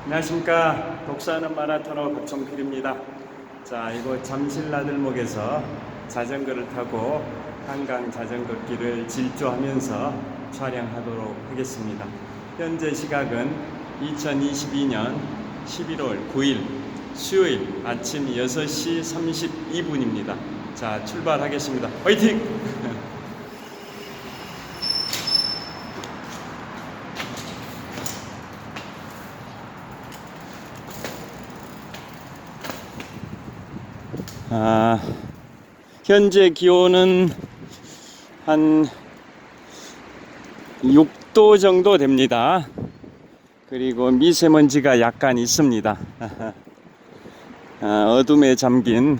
안녕하십니까. 독서하는 마라토너 박종필입니다. 자, 이곳 잠실나들목에서 자전거를 타고 한강 자전거길을 질주하면서 촬영하도록 하겠습니다. 현재 시각은 2022년 11월 9일 수요일 아침 6시 32분입니다. 자, 출발하겠습니다. 화이팅! 현재 기온은 한 6도 정도 됩니다. 그리고 미세먼지가 약간 있습니다. 어둠에 잠긴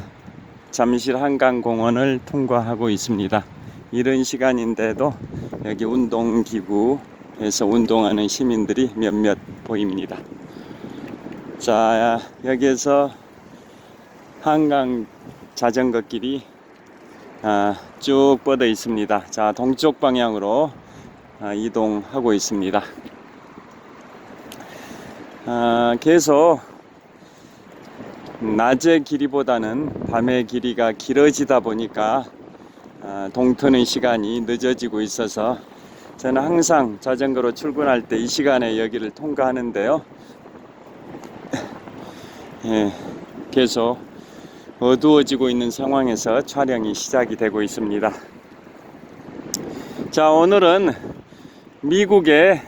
잠실 한강공원을 통과하고 있습니다. 이런 시간인데도 여기 운동기구에서 운동하는 시민들이 몇몇 보입니다. 자, 여기에서 한강 자전거 길이 쭉 뻗어 있습니다. 자, 동쪽 방향으로 이동하고 있습니다. 계속 낮의 길이보다는 밤의 길이가 길어지다 보니까 동트는 시간이 늦어지고 있어서 저는 항상 자전거로 출근할 때 이 시간에 여기를 통과하는데요. 계속 어두워지고 있는 상황에서 촬영이 시작이 되고 있습니다. 자, 오늘은 미국의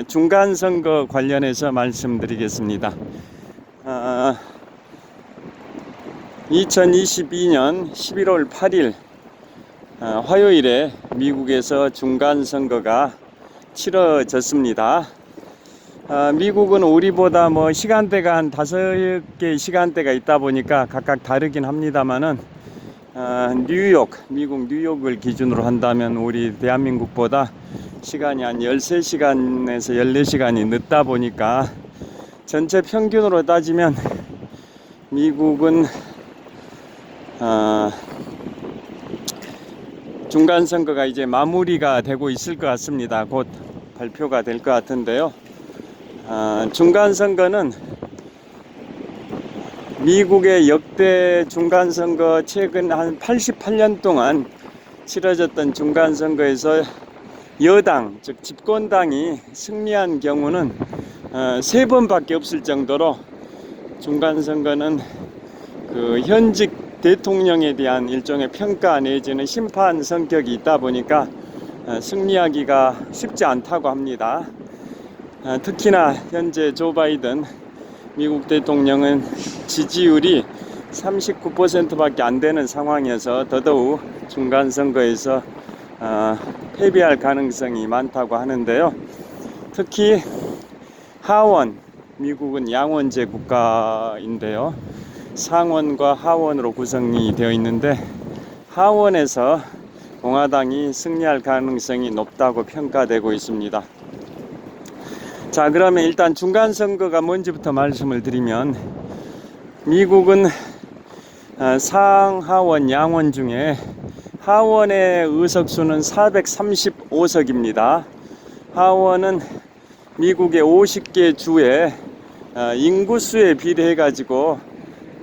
중간선거 관련해서 말씀드리겠습니다. 2022년 11월 8일 화요일에 미국에서 중간선거가 치러졌습니다. 미국은 우리보다 시간대가 한 5개 시간대가 있다 보니까 각각 다르긴 합니다만은 미국 뉴욕을 기준으로 한다면 우리 대한민국보다 시간이 한 13시간에서 14시간이 늦다 보니까 전체 평균으로 따지면 미국은 중간선거가 이제 마무리가 되고 있을 것 같습니다. 곧 발표가 될 것 같은데요. 중간선거는 미국의 역대 중간선거 최근 한 88년 동안 치러졌던 중간선거에서 여당, 즉 집권당이 승리한 경우는 3번밖에 없을 정도로 중간선거는 그 현직 대통령에 대한 일종의 평가 내지는 심판 성격이 있다 보니까 승리하기가 쉽지 않다고 합니다. 특히나 현재 조 바이든 미국 대통령은 지지율이 39%밖에 안 되는 상황에서 더더욱 중간선거에서 패배할 가능성이 많다고 하는데요. 특히 하원, 미국은 양원제 국가인데요. 상원과 하원으로 구성이 되어 있는데 하원에서 공화당이 승리할 가능성이 높다고 평가되고 있습니다. 자, 그러면 일단 중간선거가 뭔지부터 말씀을 드리면 미국은 상하원 양원 중에 하원의 의석수는 435석입니다. 하원은 미국의 50개 주의 인구수에 비례해 가지고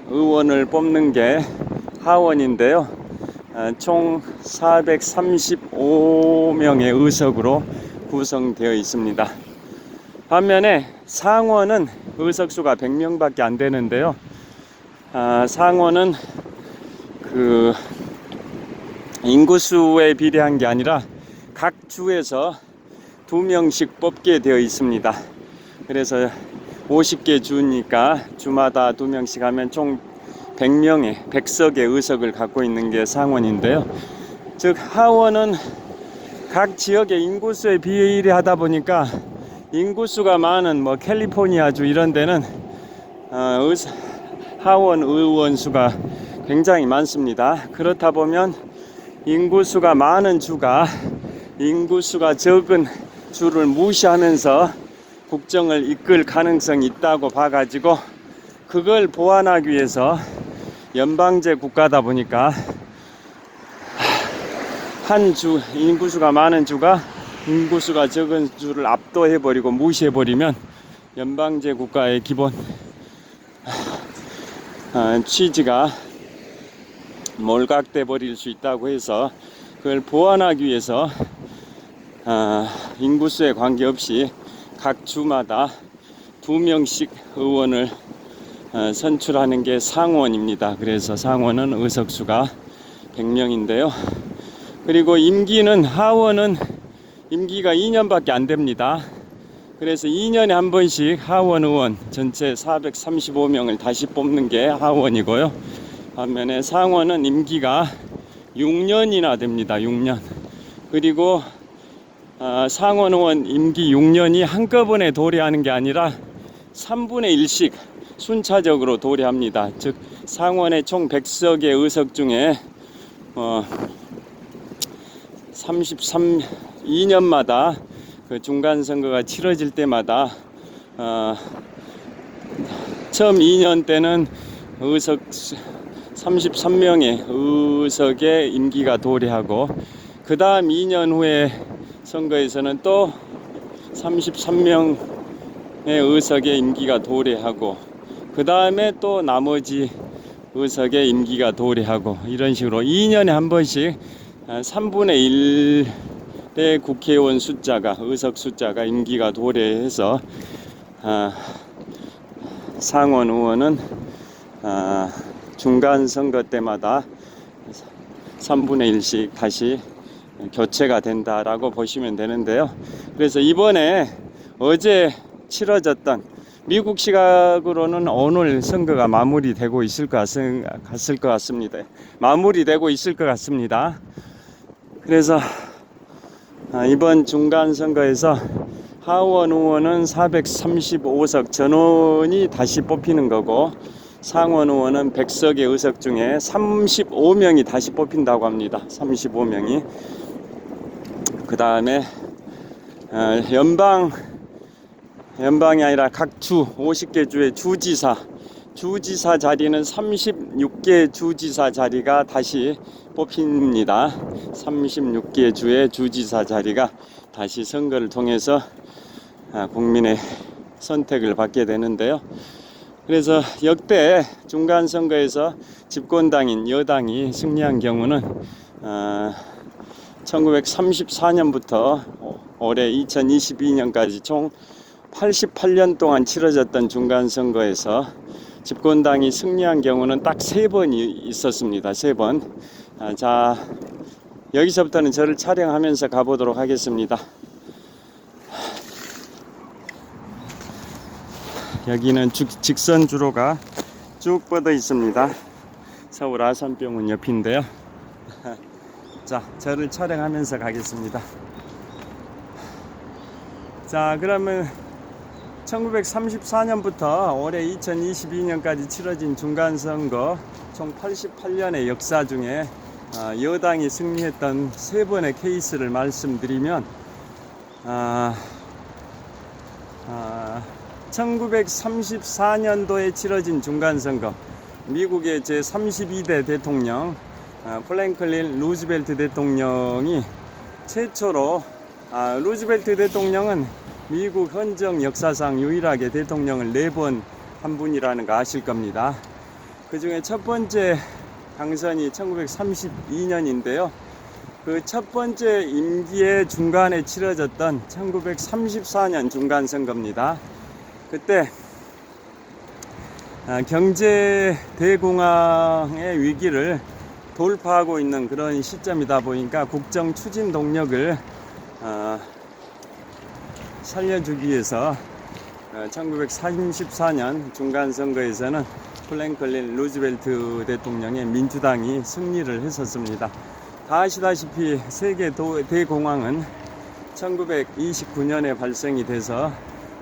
의원을 뽑는 게 하원인데요. 총 435명의 의석으로 구성되어 있습니다. 반면에 상원은 의석수가 100명밖에 안 되는데요. 상원은 그 인구수에 비례한 게 아니라 각 주에서 2명씩 뽑게 되어 있습니다. 그래서 50개 주니까 주마다 2명씩 하면 총 100석의 의석을 갖고 있는 게 상원인데요. 즉 하원은 각 지역의 인구수에 비례하다 보니까 인구수가 많은 캘리포니아주 이런 데는 하원 의원 수가 굉장히 많습니다. 그렇다 보면 인구수가 많은 주가 인구수가 적은 주를 무시하면서 국정을 이끌 가능성이 있다고 봐가지고 그걸 보완하기 위해서 연방제 국가다 보니까 한 주 인구수가 많은 주가 인구수가 적은 주를 압도해버리고 무시해버리면 연방제 국가의 기본 취지가 몰각돼 버릴 수 있다고 해서 그걸 보완하기 위해서 인구수에 관계없이 각 주마다 2명씩 의원을 선출하는 게 상원입니다. 그래서 상원은 의석수가 100명인데요. 그리고 하원은 임기가 2년밖에 안 됩니다. 그래서 2년에 한 번씩 하원 의원 전체 435명을 다시 뽑는 게 하원이고요. 반면에 상원은 임기가 6년이나 됩니다. 6년. 그리고 상원 의원 임기 6년이 한꺼번에 도래하는 게 아니라 3분의 1씩 순차적으로 도래합니다. 즉 상원의 총 100석의 의석 중에 2년마다 그 중간선거가 치러질 때마다 처음 2년 때는 의석 33명의 의석의 임기가 도래하고 그 다음 2년 후에 선거에서는 또 33명의 의석의 임기가 도래하고 그 다음에 또 나머지 의석의 임기가 도래하고 이런 식으로 2년에 한 번씩 3분의 1의 국회의원 숫자가 의석 숫자가 임기가 도래해서 상원 의원은 중간 선거 때마다 3분의 1씩 다시 교체가 된다라고 보시면 되는데요. 그래서 이번에 어제 치러졌던 미국 시각으로는 오늘 선거가 마무리되고 있을 것 같습니다. 마무리되고 있을 것 같습니다. 그래서 이번 중간 선거에서 하원 의원은 435석 전원이 다시 뽑히는 거고 상원 의원은 100석의 의석 중에 35명이 다시 뽑힌다고 합니다. 35명이. 그 다음에 연방이 아니라 각 주 50개 주의 주지사 자리는 36개 주지사 자리가 다시 뽑힙니다. 36개 주의 주지사 자리가 다시 선거를 통해서 국민의 선택을 받게 되는데요. 그래서 역대 중간 선거에서 집권당인 여당이 승리한 경우는 1934년부터 올해 2022년까지 총 88년 동안 치러졌던 중간 선거에서 집권당이 승리한 경우는 딱 3번이 있었습니다. 3번. 자, 여기서부터는 저를 촬영하면서 가보도록 하겠습니다. 여기는 직선 주로가 쭉 뻗어 있습니다. 서울 아산병원 옆인데요. 자, 저를 촬영하면서 가겠습니다. 자, 그러면 1934년부터 올해 2022년까지 치러진 중간선거 총 88년의 역사 중에 여당이 승리했던 3번의 케이스를 말씀드리면 1934년도에 치러진 중간선거 미국의 제32대 대통령 프랭클린 루즈벨트 대통령이 최초로 루즈벨트 대통령은 미국 헌정 역사상 유일하게 대통령을 4번 한 분이라는 거 아실 겁니다. 그 중에 첫 번째 당선이 1932년인데요. 그 첫 번째 임기의 중간에 치러졌던 1934년 중간선거입니다. 그때 경제 대공황의 위기를 돌파하고 있는 그런 시점이다 보니까 국정 추진 동력을 살려주기 위해서 1934년 중간선거에서는 프랭클린 루즈벨트 대통령의 민주당이 승리를 했었습니다. 다 아시다시피 세계 대공황은 1929년에 발생이 돼서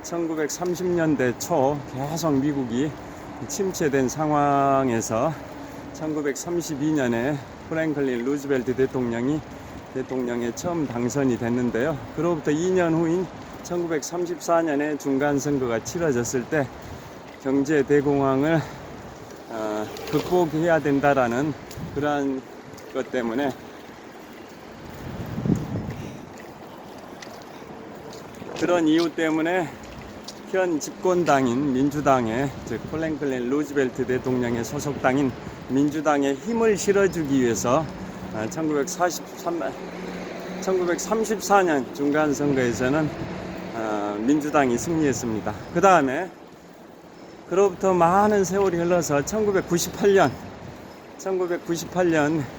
1930년대 초 계속 미국이 침체된 상황에서 1932년에 프랭클린 루즈벨트 대통령이 대통령에 처음 당선이 됐는데요. 그로부터 2년 후인 1934년에 중간선거가 치러졌을 때 경제 대공황을 극복해야 된다라는 그러한 것 때문에 그런 이유 때문에 현 집권당인 민주당의 즉 프랭클린 루즈벨트 대통령의 소속당인 민주당에 힘을 실어주기 위해서 1934년 중간선거에서는 민주당이 승리했습니다. 그 다음에 그로부터 많은 세월이 흘러서 1998년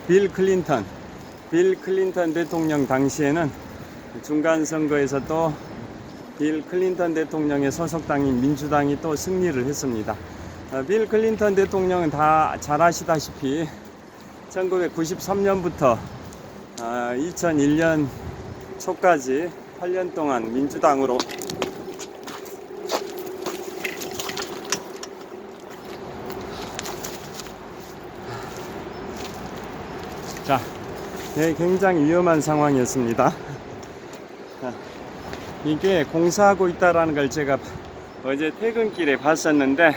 빌 클린턴 대통령 당시에는 중간선거에서 또 빌 클린턴 대통령의 소속당인 민주당이 또 승리를 했습니다. 빌 클린턴 대통령은 다 잘 아시다시피 1993년부터 2001년 초까지 8년 동안 민주당으로 자, 굉장히 위험한 상황이었습니다. 이게 공사하고 있다라는 걸 제가 어제 퇴근길에 봤었는데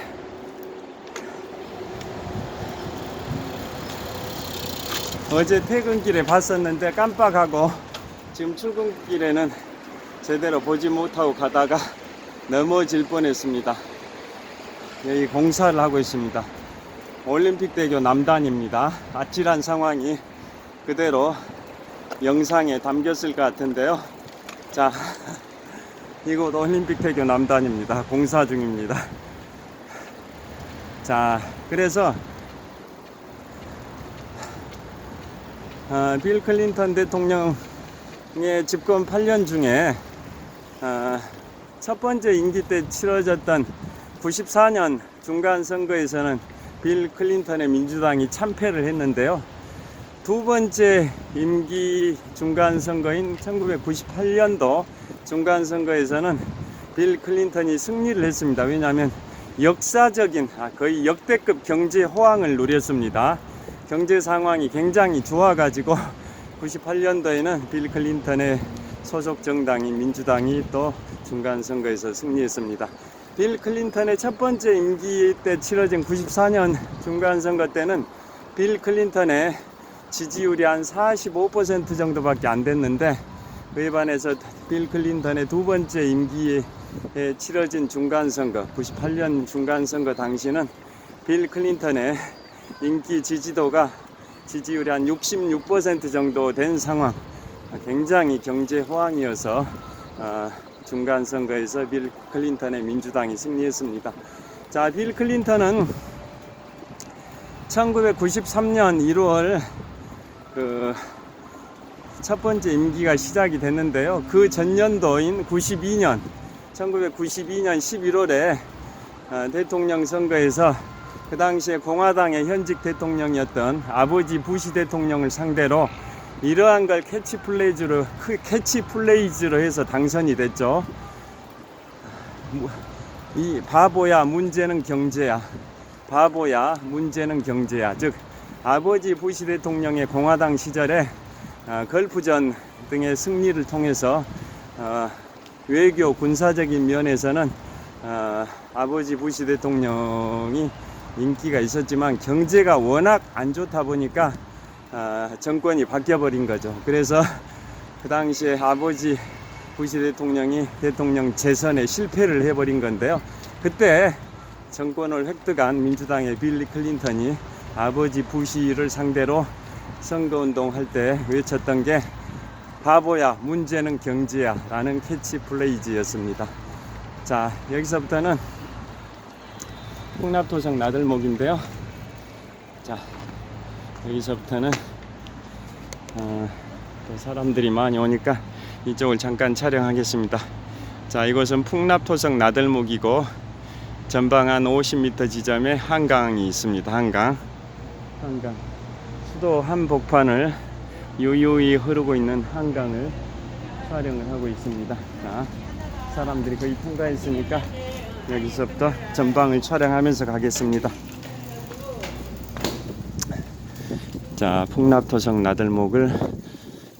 깜빡하고 지금 출근길에는 제대로 보지 못하고 가다가 넘어질 뻔했습니다. 여기 공사를 하고 있습니다. 올림픽대교 남단입니다. 아찔한 상황이 그대로 영상에 담겼을 것 같은데요. 자, 이곳 올림픽대교 남단입니다. 공사 중입니다. 자, 그래서 빌 클린턴 대통령의 집권 8년 중에 첫 번째 임기 때 치러졌던 94년 중간선거에서는 빌 클린턴의 민주당이 참패를 했는데요. 두 번째 임기 중간선거인 1998년도 중간선거에서는 빌 클린턴이 승리를 했습니다. 왜냐하면 역사적인 거의 역대급 경제 호황을 누렸습니다. 경제 상황이 굉장히 좋아가지고 98년도에는 빌 클린턴의 소속 정당인 민주당이 또 중간선거에서 승리했습니다. 빌 클린턴의 첫 번째 임기 때 치러진 94년 중간선거 때는 빌 클린턴의 지지율이 한 45% 정도밖에 안 됐는데, 그에 반해서 빌 클린턴의 두 번째 임기에 치러진 중간선거 98년 중간선거 당시는 빌 클린턴의 인기 지지율이 한 66% 정도 된 상황, 굉장히 경제 호황이어서 중간선거에서 빌 클린턴의 민주당이 승리했습니다. 자, 빌 클린턴은 1993년 1월 첫 번째 임기가 시작이 됐는데요. 그 전년도인 1992년 11월에 대통령 선거에서 그 당시에 공화당의 현직 대통령이었던 아버지 부시 대통령을 상대로 이러한 걸 캐치플레이즈로 해서 당선이 됐죠. 이 바보야 문제는 경제야, 즉 아버지 부시 대통령의 공화당 시절에 걸프전 등의 승리를 통해서 외교 군사적인 면에서는 아버지 부시 대통령이 인기가 있었지만 경제가 워낙 안 좋다 보니까 정권이 바뀌어버린 거죠. 그래서 그 당시에 아버지 부시 대통령이 대통령 재선에 실패를 해버린 건데요. 그때 정권을 획득한 민주당의 빌리 클린턴이 아버지 부시를 상대로 선거운동 할 때 외쳤던 게 바보야 문제는 경제야 라는 캐치플레이즈였습니다. 자, 여기서부터는 풍납토성 나들목인데요. 자, 여기서부터는 또 사람들이 많이 오니까 이쪽을 잠깐 촬영하겠습니다. 자, 이곳은 풍납토성 나들목이고 전방 한 50m 지점에 한강이 있습니다. 한강 수도 한복판을 유유히 흐르고 있는 한강을 촬영을 하고 있습니다. 자, 사람들이 거의 통과했으니까 여기서부터 전방을 촬영하면서 가겠습니다. 자, 풍납토성 나들목을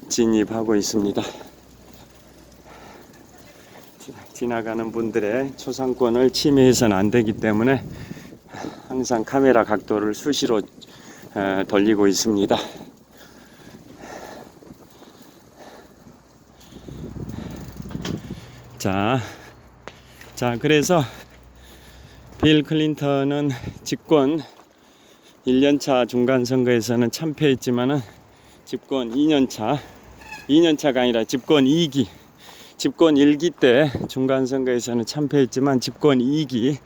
진입하고 있습니다. 지나가는 분들의 초상권을 침해해서는 안 되기 때문에 항상 카메라 각도를 수시로 돌리고 있습니다. 자, 자, 그래서 빌 클린턴은 집권 1년차 중간선거에서는 참패했지만은 집권 2년차가 아니라 집권 2기, 집권 1기 때 중간선거에서는 참패했지만 집권 2기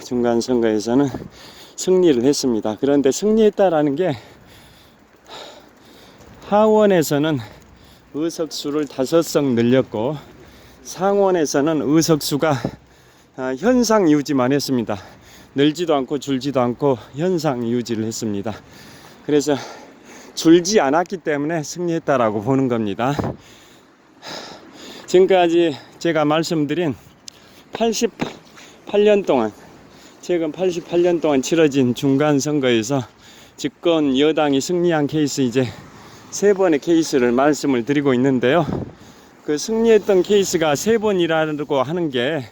중간선거에서는 승리를 했습니다. 그런데 승리했다라는 게 하원에서는 의석수를 5석 늘렸고 상원에서는 의석수가 현상 유지만 했습니다. 늘지도 않고 줄지도 않고 현상 유지를 했습니다. 그래서 줄지 않았기 때문에 승리했다라고 보는 겁니다. 지금까지 제가 말씀드린 88년 동안, 최근 88년 동안 치러진 중간선거에서 집권 여당이 승리한 케이스, 이제 3번의 케이스를 말씀을 드리고 있는데요. 그 승리했던 케이스가 3번이라고 하는 게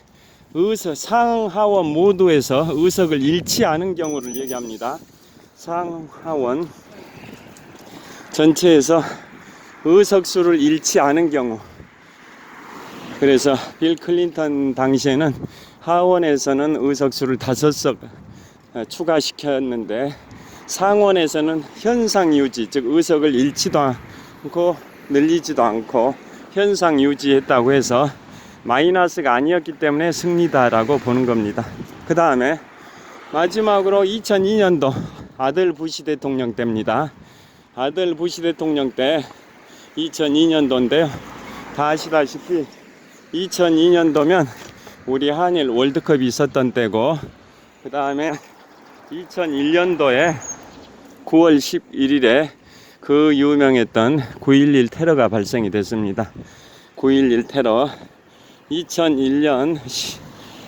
상하원 모두에서 의석을 잃지 않은 경우를 얘기합니다. 상하원 전체에서 의석수를 잃지 않은 경우. 그래서 빌 클린턴 당시에는 하원에서는 의석수를 5석 추가시켰는데 상원에서는 현상 유지, 즉 의석을 잃지도 않고 늘리지도 않고 현상 유지했다고 해서 마이너스가 아니었기 때문에 승리다라고 보는 겁니다. 그 다음에 마지막으로 2002년도 아들 부시 대통령 때입니다. 아들 부시 대통령 때 2002년도인데요. 다 아시다시피 2002년도면 우리 한일 월드컵이 있었던 때고, 그 다음에 2001년도에 9월 11일에 그 유명했던 9.11 테러가 발생이 됐습니다. 9.11 테러, 2001년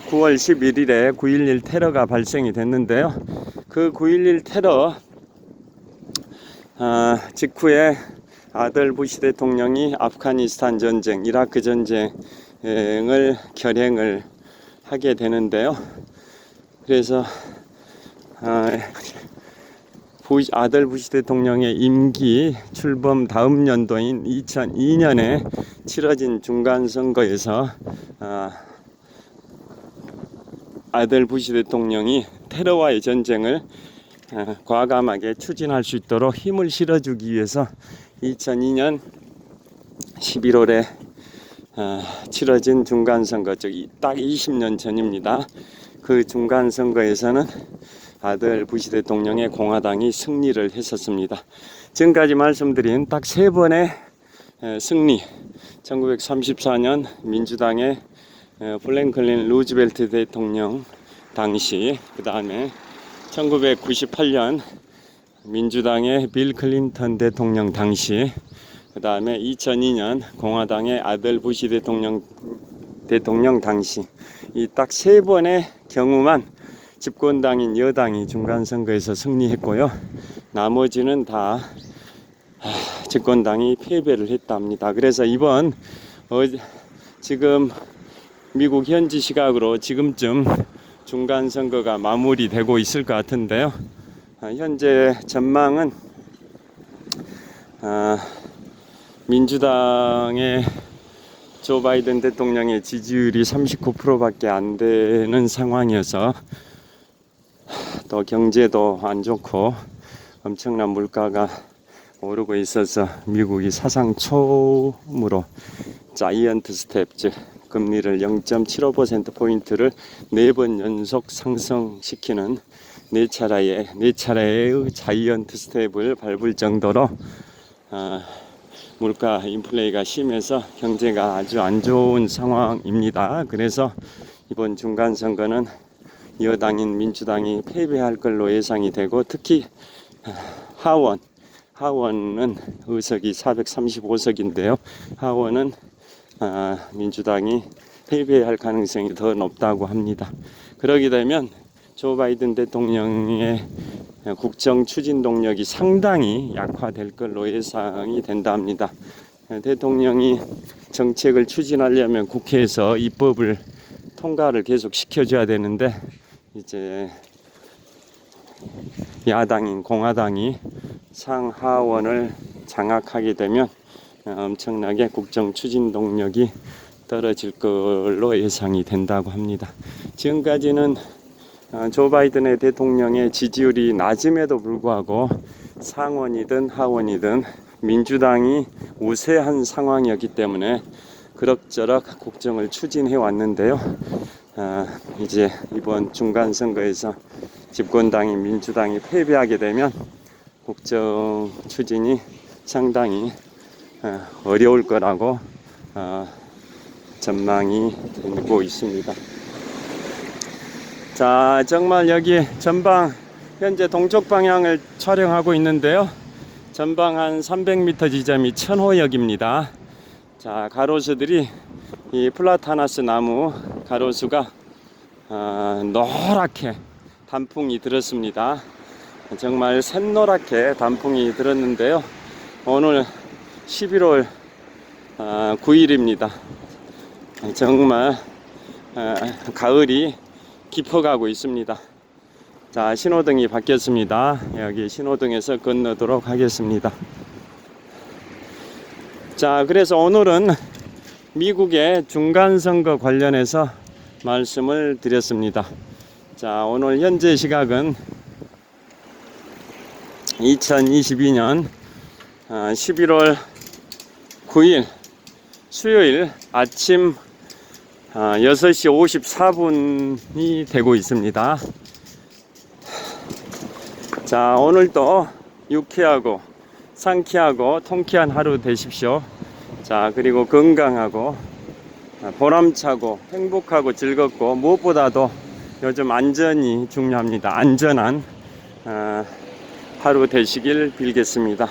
9월 11일에 9.11 테러가 발생이 됐는데요. 그 9.11 테러 직후에 아들 부시 대통령이 아프가니스탄 전쟁, 이라크 전쟁을 결행을 하게 되는데요. 그래서 아들 부시 대통령의 임기 출범 다음 연도인 2002년에 치러진 중간선거에서 아들 부시 대통령이 테러와의 전쟁을 과감하게 추진할 수 있도록 힘을 실어주기 위해서 2002년 11월에 치러진 중간선거, 즉 딱 20년 전입니다. 그 중간선거에서는 아들 부시 대통령의 공화당이 승리를 했었습니다. 지금까지 말씀드린 딱 3번의 승리, 1934년 민주당의 프랭클린 루즈벨트 대통령 당시, 그 다음에 1998년 민주당의 빌 클린턴 대통령 당시, 그 다음에 2002년 공화당의 아들 부시 대통령 당시, 이 딱 3번의 경우만 집권당인 여당이 중간선거에서 승리했고요. 나머지는 다 집권당이 패배를 했답니다. 그래서 이번 지금 미국 현지 시각으로 지금쯤 중간선거가 마무리되고 있을 것 같은데요. 현재 전망은 민주당의 조 바이든 대통령의 지지율이 39%밖에 안 되는 상황이어서, 또 경제도 안 좋고 엄청난 물가가 오르고 있어서 미국이 사상 처음으로 자이언트 스텝, 즉 금리를 0.75%포인트를 4번 연속 상승시키는 4차례의 자이언트 스텝을 밟을 정도로 물가 인플레이가 심해서 경제가 아주 안 좋은 상황입니다. 그래서 이번 중간선거는 여당인 민주당이 패배할 걸로 예상이 되고, 특히 하원은 의석이 435석인데요. 하원은 민주당이 패배할 가능성이 더 높다고 합니다. 그러게 되면 조 바이든 대통령의 국정 추진 동력이 상당히 약화될 걸로 예상이 된답니다. 대통령이 정책을 추진하려면 국회에서 입법을 통과를 계속 시켜줘야 되는데, 이제 야당인 공화당이 상하원을 장악하게 되면 엄청나게 국정 추진 동력이 떨어질 걸로 예상이 된다고 합니다. 지금까지는 조 바이든의 대통령의 지지율이 낮음에도 불구하고 상원이든 하원이든 민주당이 우세한 상황이었기 때문에 그럭저럭 국정을 추진해 왔는데요. 이제 이번 중간선거에서 집권당인 민주당이 패배하게 되면 국정 추진이 상당히 어려울 거라고 전망이 되고 있습니다. 자, 정말 여기 전방 현재 동쪽 방향을 촬영하고 있는데요. 전방 한 300m 지점이 천호역입니다. 자, 가로수들이 이 플라타나스 나무 가로수가 노랗게 단풍이 들었습니다. 정말 샛노랗게 단풍이 들었는데요. 오늘 11월 9일입니다. 정말 가을이 깊어가고 있습니다. 자, 신호등이 바뀌었습니다. 여기 신호등에서 건너도록 하겠습니다. 자, 그래서 오늘은 미국의 중간선거 관련해서 말씀을 드렸습니다. 자, 오늘 현재 시각은 2022년 11월 9일 수요일 아침 6시 54분이 되고 있습니다. 자, 오늘도 유쾌하고 상쾌하고 통쾌한 하루 되십시오. 자, 그리고 건강하고 보람차고 행복하고 즐겁고 무엇보다도 요즘 안전이 중요합니다. 안전한 하루 되시길 빌겠습니다.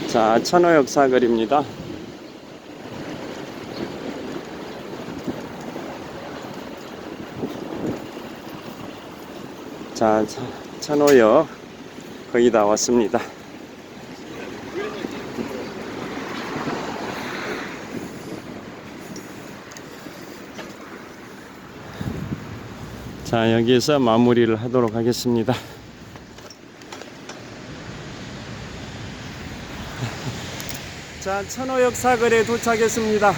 자, 천호역 사거리입니다. 자, 천호역 거의 다 왔습니다. 자, 여기에서 마무리를 하도록 하겠습니다. 자, 천호역 사거리에 도착했습니다.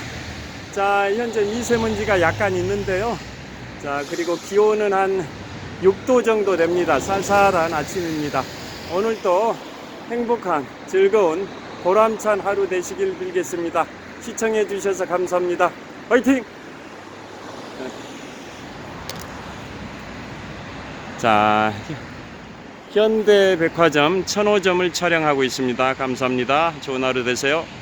자, 현재 미세먼지가 약간 있는데요. 자, 그리고 기온은 한 6도 정도 됩니다. 쌀쌀한 아침입니다. 오늘도 행복한 즐거운 보람찬 하루 되시길 빌겠습니다. 시청해 주셔서 감사합니다. 화이팅! 자, 현대백화점 천호점을 촬영하고 있습니다. 감사합니다. 좋은 하루 되세요.